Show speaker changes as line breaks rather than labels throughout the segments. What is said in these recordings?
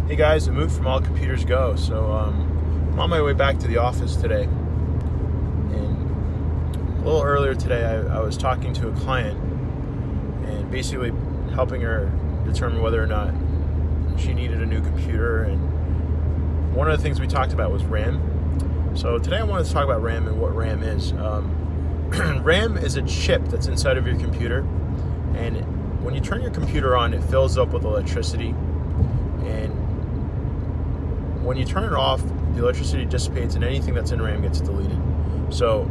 Hey guys, Umut from All Computers Go. So I'm on my way back to the office today, and a little earlier today I was talking to a client and basically helping her determine whether or not she needed a new computer, and one of the things we talked about was RAM. So today I wanted to talk about RAM and what RAM is. RAM is a chip that's inside of your computer, and when you turn your computer on, it fills up with electricity, and when you turn it off, the electricity dissipates and anything that's in RAM gets deleted. So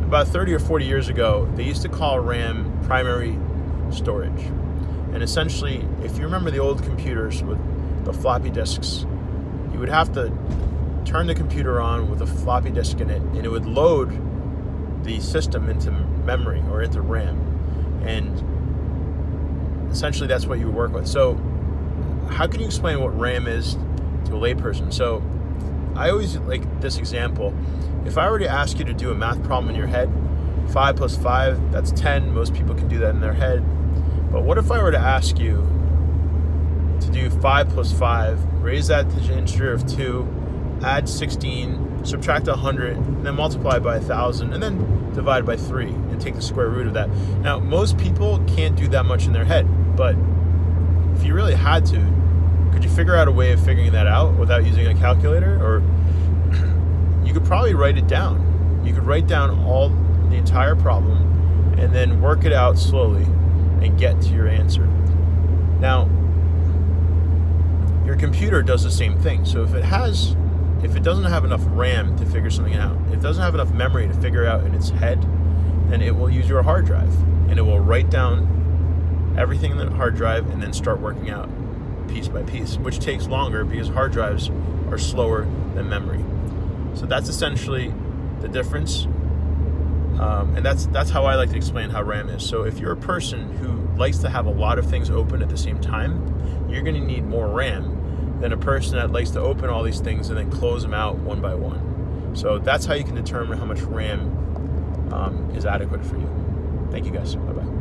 about 30 or 40 years ago, they used to call RAM primary storage. And essentially, if you remember the old computers with the floppy disks, you would have to turn the computer on with a floppy disk in it, and it would load the system into memory or into RAM. And essentially that's what you would work with. So how can you explain what RAM is to a layperson? So I always like this example. If I were to ask you to do a math problem in your head, 5 plus 5, that's 10. Most people can do that in their head. But what if I were to ask you to do 5 plus 5, raise that to the integer of 2, add 16, subtract 100, and then multiply by 1,000, and then divide by 3, and take the square root of that. Now, most people can't do that much in their head, but if you really had to, could you figure out a way of figuring that out without using a calculator? Or you could probably write it down. You could write down the entire problem and then work it out slowly and get to your answer. Now, your computer does the same thing. So if it doesn't have enough RAM to figure something out, if it doesn't have enough memory to figure out in its head, then it will use your hard drive, and it will write down everything in the hard drive and then start working out piece by piece, which takes longer because hard drives are slower than memory. So that's essentially the difference, and that's how I like to explain how RAM is. So if you're a person who likes to have a lot of things open at the same time, you're going to need more RAM than a person that likes to open all these things and then close them out one by one. So that's how you can determine how much RAM is adequate for you. Thank you guys. Bye-bye.